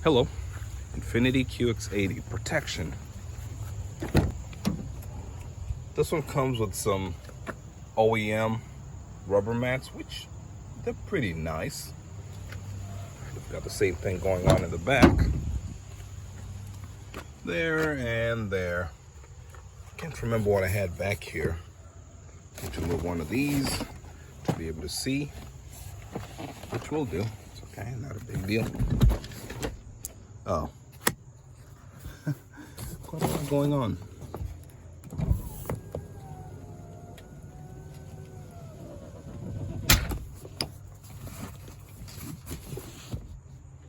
Hello, Infiniti QX80 protection. This one comes with some OEM rubber mats, which they're pretty nice. They've got the same thing going on in the back. There and there. Can't remember what I had back here. Need to move one of these to be able to see, which we'll do. It's okay, not a big deal. Oh. Quite a lot going on.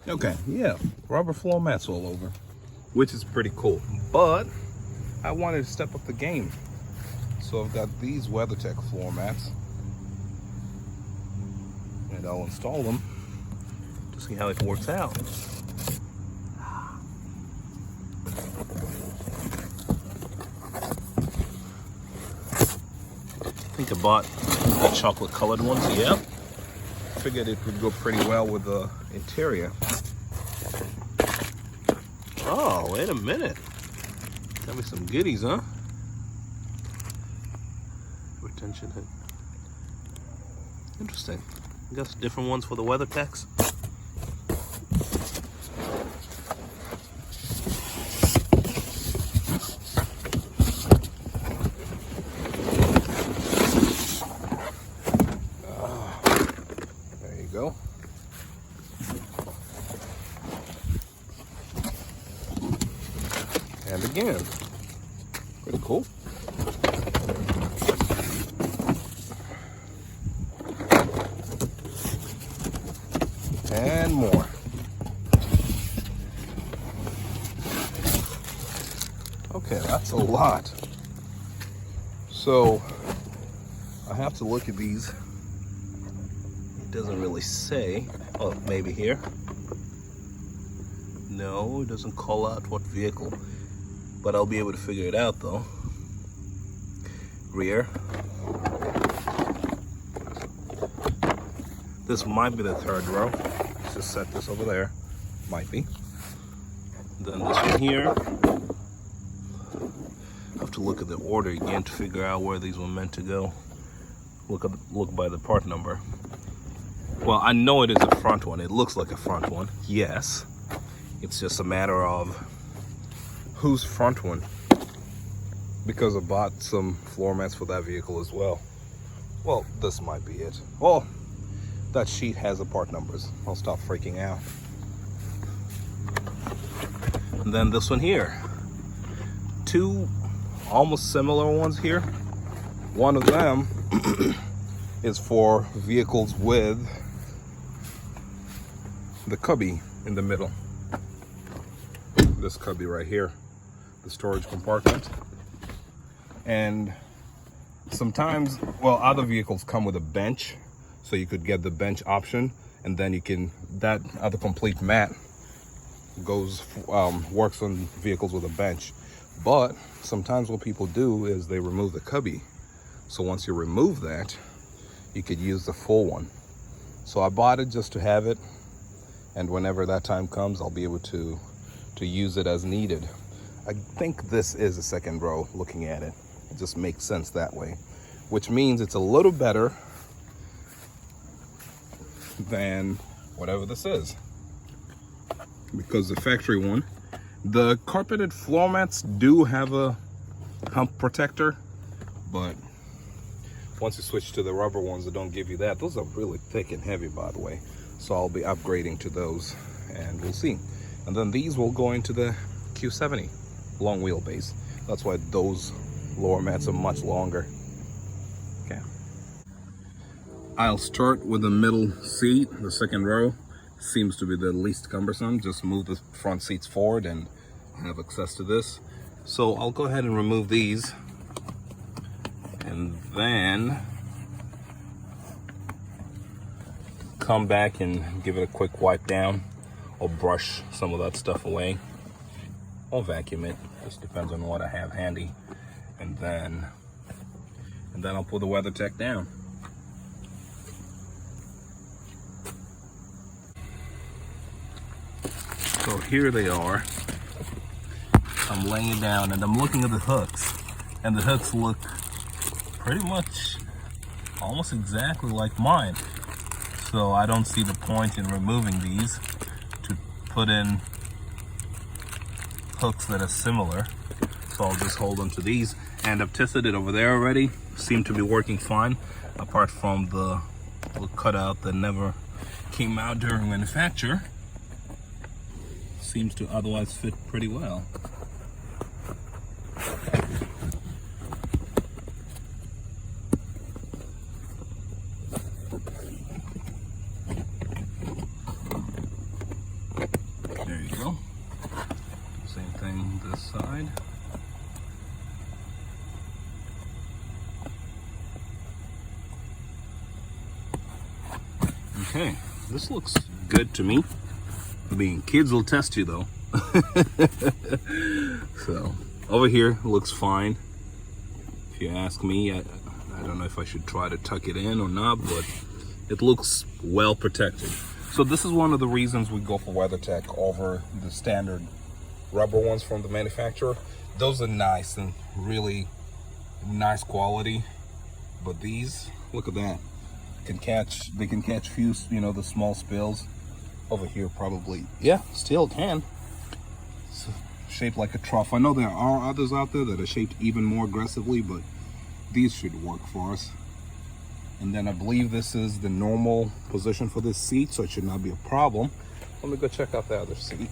Okay, yeah, rubber floor mats all over, which is pretty cool. But I wanted to step up the game. So I've got these Weathertech floor mats. And I'll install them to see how it works out. I think I bought the chocolate colored ones, yeah. Figured it would go pretty well with the interior. Oh, wait a minute. Got me some goodies, huh? Retention head. Interesting. I guess different ones for the Weathertechs. There you go. And again, pretty cool. And more. Okay, that's a lot. So I have to look at these. It doesn't really say. Oh, maybe here. No, it doesn't call out what vehicle, but I'll be able to figure it out though. Rear. This might be the third row. Let's just set this over there. Might be. Then this one here. I have to look at the order again to figure out where these were meant to go. Look by the part number. Well, I know it is a front one. It looks like a front one. Yes. It's just a matter of whose front one. Because I bought some floor mats for that vehicle as well. Well, this might be it. Well, that sheet has the part numbers. I'll stop freaking out. And then this one here. Two almost similar ones here. One of them is for vehicles with the cubby in the middle. This cubby right here, the storage compartment. And sometimes, well, other vehicles come with a bench, so you could get the bench option, and then you can, that other complete mat goes works on vehicles with a bench. But sometimes what people do is they remove the cubby. So once you remove that, you could use the full one. So I bought it just to have it, and whenever that time comes, I'll be able to use it as needed. I think this is a second row looking at it. It just makes sense that way, which means it's a little better than whatever this is. Because the factory one, the carpeted floor mats do have a hump protector, but once you switch to the rubber ones that don't give you that, those are really thick and heavy, by the way. So I'll be upgrading to those, and we'll see. And then these will go into the Q70 long wheelbase. That's why those lower mats are much longer. Okay. I'll start with the middle seat. The second row seems to be the least cumbersome. Just move the front seats forward and have access to this. So I'll go ahead and remove these, and then come back and give it a quick wipe down, or brush some of that stuff away, or vacuum it. Just depends on what I have handy. And then I'll put the Weathertech down. So here they are. I'm laying it down and I'm looking at the hooks, and the hooks look pretty much almost exactly like mine. So I don't see the point in removing these to put in hooks that are similar. So I'll just hold on to these, and I've tested it over there already. Seem to be working fine, apart from the little cutout that never came out during manufacture. Seems to otherwise fit pretty well. There you go. Same thing this side. Okay, this looks good to me. I mean, kids will test you though. So, over here looks fine. If you ask me, I don't know if I should try to tuck it in or not, but it looks well protected. So this is one of the reasons we go for WeatherTech over the standard rubber ones from the manufacturer. Those are nice and really nice quality, but these, look at that. They can catch few, you know, the small spills. Over here probably, yeah, still can. It's shaped like a trough. I know there are others out there that are shaped even more aggressively, but these should work for us. And then I believe this is the normal position for this seat, so it should not be a problem. Let me go check out the other seat.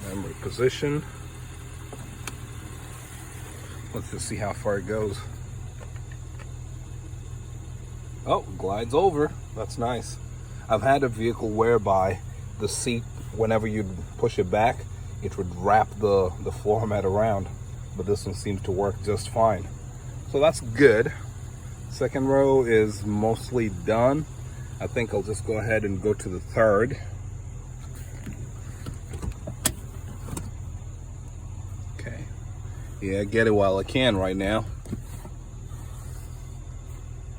Memory position. Let's just see how far it goes. Oh, glides over. That's nice. I've had a vehicle whereby the seat, whenever you push it back, it would wrap the floor mat around, but this one seems to work just fine. So that's good. Second row is mostly done. I think I'll just go ahead and go to the third. Okay. Yeah, get it while I can right now.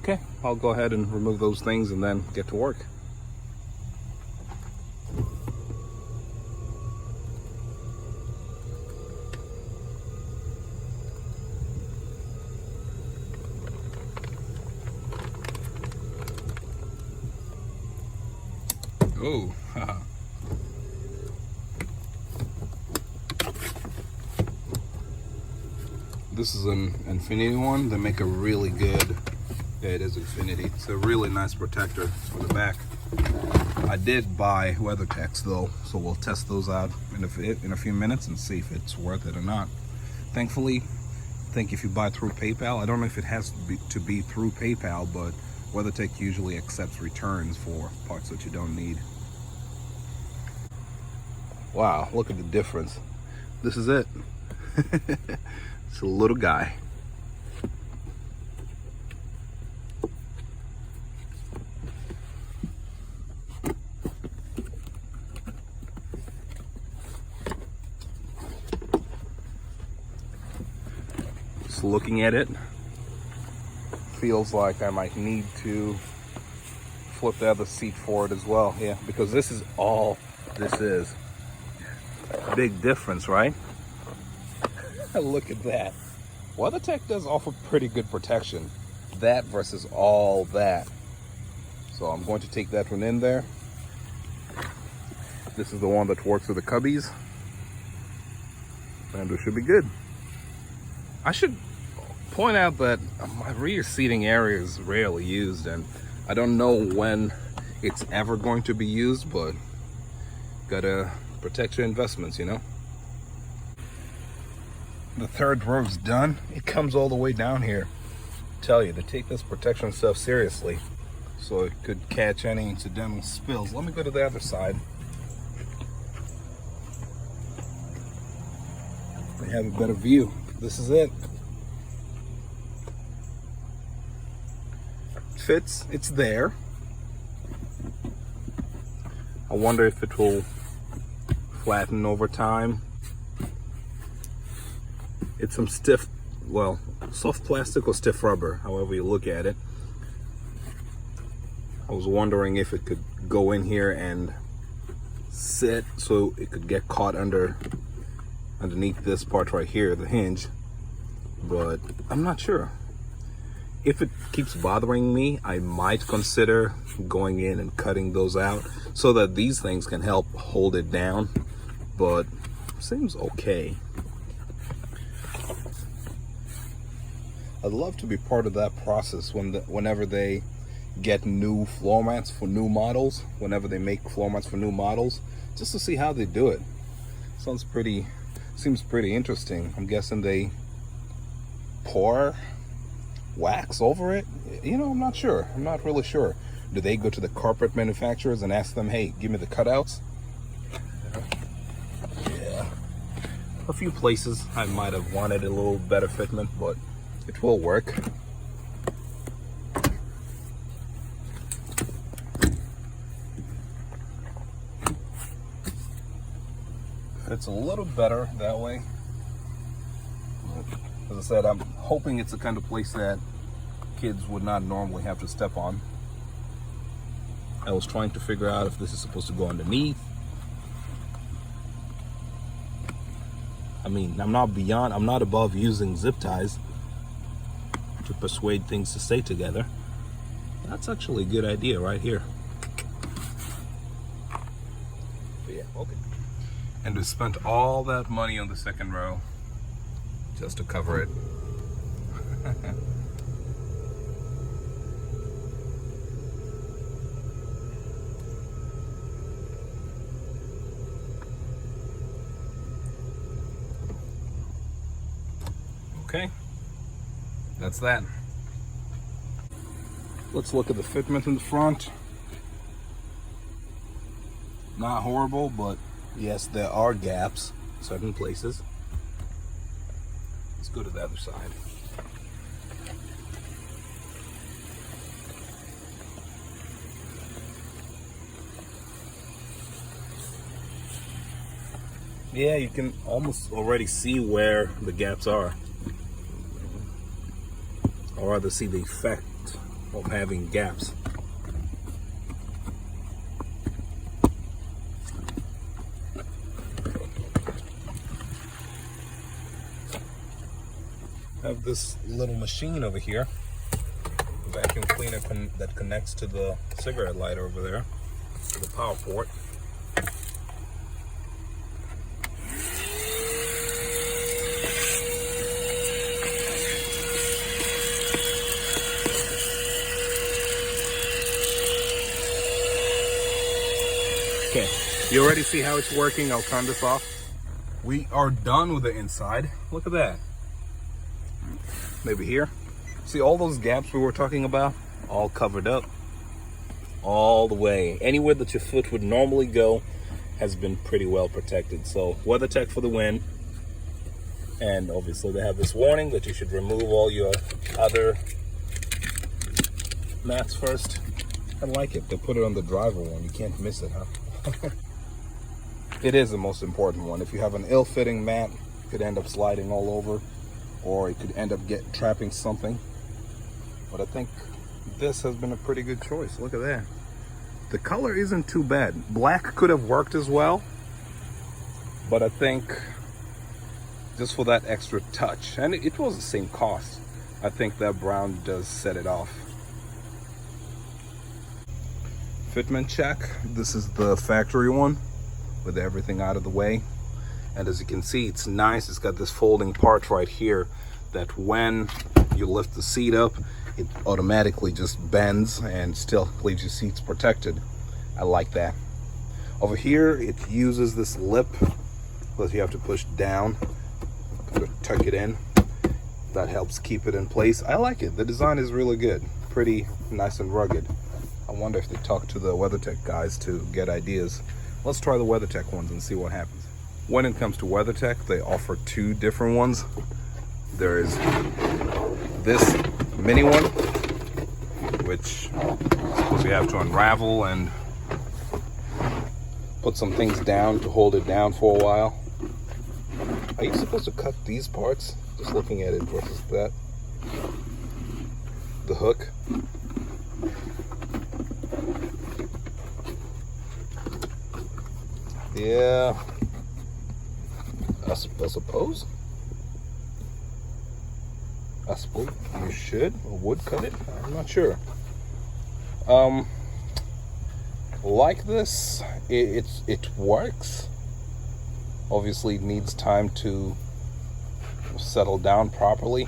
Okay, I'll go ahead and remove those things and then get to work. Oh, haha. This is an Infiniti one. They make a really good, yeah, it is Infiniti. It's a really nice protector for the back. I did buy Weathertechs though, so we'll test those out in a few minutes and see if it's worth it or not. Thankfully, I think if you buy through PayPal, I don't know if it has to be through PayPal, but WeatherTech usually accepts returns for parts that you don't need. Wow, look at the difference. This is it. It's a little guy. Just looking at it, feels like I might need to flip the other seat forward as well. Yeah, because this is all this is. Big difference, right? Look at that. WeatherTech does offer pretty good protection. That versus all that. So I'm going to take that one in there. This is the one that works with the cubbies. And it should be good. I should point out that my rear seating area is rarely used, and I don't know when it's ever going to be used, but gotta protect your investments, you know. The third row's done. It comes all the way down here. I tell you, they take this protection stuff seriously, so it could catch any incidental spills. Let me go to the other side. They have a better view. This is it. It fits. It's there. I wonder if it will flatten over time. It's some stiff, well, soft plastic or stiff rubber, however you look at it. I was wondering if it could go in here and sit so it could get caught underneath this part right here, the hinge, but I'm not sure. If it keeps bothering me, I might consider going in and cutting those out so that these things can help hold it down, but seems okay. I'd love to be part of that process whenever they get new floor mats for new models, whenever they make floor mats for new models, just to see how they do it. Seems pretty interesting. I'm guessing they pour wax over it. You know, I'm not sure. I'm not really sure. Do they go to the carpet manufacturers and ask them, hey, give me the cutouts? Yeah. A few places I might have wanted a little better fitment, but it will work. It's a little better that way. As I said, I'm hoping it's the kind of place that kids would not normally have to step on. I was trying to figure out if this is supposed to go underneath. I mean, I'm not above using zip ties to persuade things to stay together. That's actually a good idea right here. But yeah, okay. And we spent all that money on the second row just to cover it. Okay, that's that. Let's look at the fitment in the front. Not horrible, but yes, there are gaps in certain places. Let's go to the other side. Yeah, you can almost already see where the gaps are, or rather see the effect of having gaps. I have this little machine over here, vacuum cleaner that connects to the cigarette lighter over there, to the power port. Okay, you already see how it's working. I'll turn this off. We are done with the inside. Look at that. Maybe here. See all those gaps we were talking about? All covered up. All the way. Anywhere that your foot would normally go has been pretty well protected. So Weathertech for the win. And obviously they have this warning that you should remove all your other mats first. I like it. They put it on the driver one. You can't miss it, huh? It is the most important one. If you have an ill-fitting mat, it could end up sliding all over, or it could end up trapping something. But I think this has been a pretty good choice. Look at that. The color isn't too bad. Black could have worked as well, but I think just for that extra touch, and it was the same cost, I think that brown does set it off. Fitment check. This is the factory one with everything out of the way, and as you can see, it's nice. It's got this folding part right here that when you lift the seat up, it automatically just bends and still leaves your seats protected. I like that. Over here it uses this lip that you have to push down to tuck it in. That helps keep it in place. I like it. The design is really good, pretty nice and rugged. I wonder if they talk to the Weathertech guys to get ideas. Let's try the Weathertech ones and see what happens. When it comes to Weathertech, they offer two different ones. There is this mini one, which we have to unravel and put some things down to hold it down for a while. Are you supposed to cut these parts? Just looking at it versus that. The hook. Yeah, I suppose you should or would cut it. I'm not sure. Like this, it works. Obviously, it needs time to settle down properly.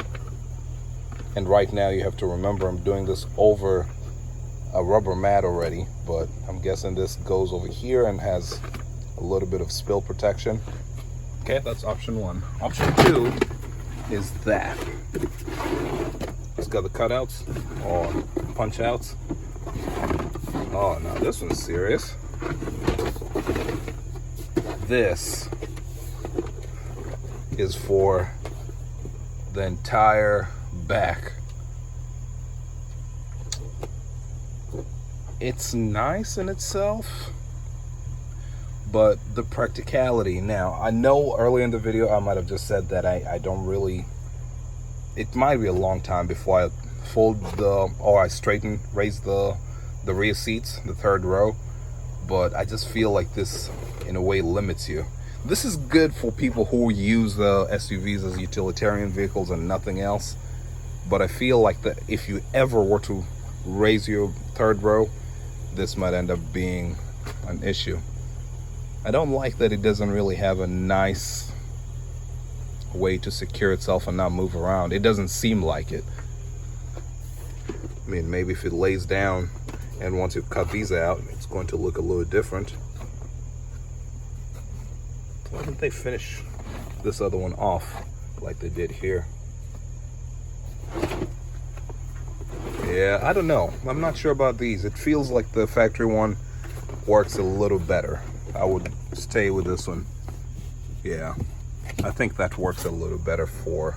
And right now, you have to remember, I'm doing this over a rubber mat already, but I'm guessing this goes over here and has a little bit of spill protection. Okay, that's option one. Option two is that. It's got the cutouts or punch outs. Oh, no, this one's serious. This is for the entire back. It's nice in itself, but the practicality. Now, I know earlier in the video I might have just said that I don't really, it might be a long time before I fold or I raise the rear seats, the third row, but I just feel like this in a way limits you. This is good for people who use SUVs as utilitarian vehicles and nothing else, but I feel like that if you ever were to raise your third row, this might end up being an issue. I don't like that it doesn't really have a nice way to secure itself and not move around. It doesn't seem like it. I mean, maybe if it lays down and once you cut these out, it's going to look a little different. Why didn't they finish this other one off like they did here? Yeah, I don't know. I'm not sure about these. It feels like the factory one works a little better. I would stay with this one. Yeah, I think that works a little better for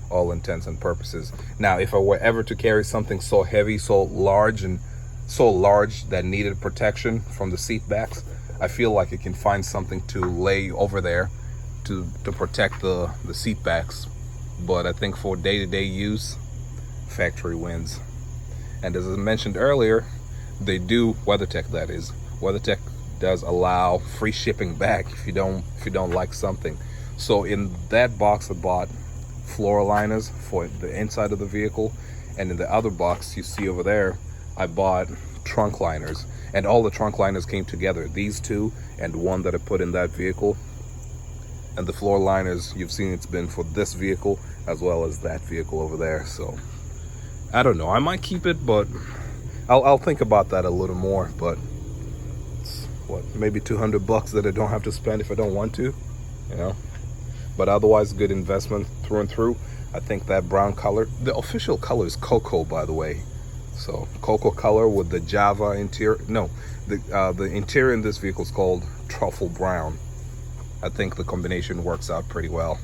all intents and purposes. Now, if I were ever to carry something so heavy, so large that needed protection from the seat backs, I feel like it can find something to lay over there to protect the seat backs. But I think for day-to-day use, factory wins. And as I mentioned earlier, they do, WeatherTech that is, WeatherTech does allow free shipping back if you don't like something. So in that box I bought floor liners for the inside of the vehicle, and in the other box you see over there I bought trunk liners, and all the trunk liners came together, these two and one that I put in that vehicle. And the floor liners, you've seen it's been for this vehicle as well as that vehicle over there. So I don't know, I might keep it, but I'll think about that a little more. But it's what, maybe $200 that I don't have to spend if I don't want to, you know. But otherwise, good investment through and through. I think that brown color, the official color is cocoa, by the way. So cocoa color with the Java interior. No, the interior in this vehicle is called truffle brown. I think the combination works out pretty well.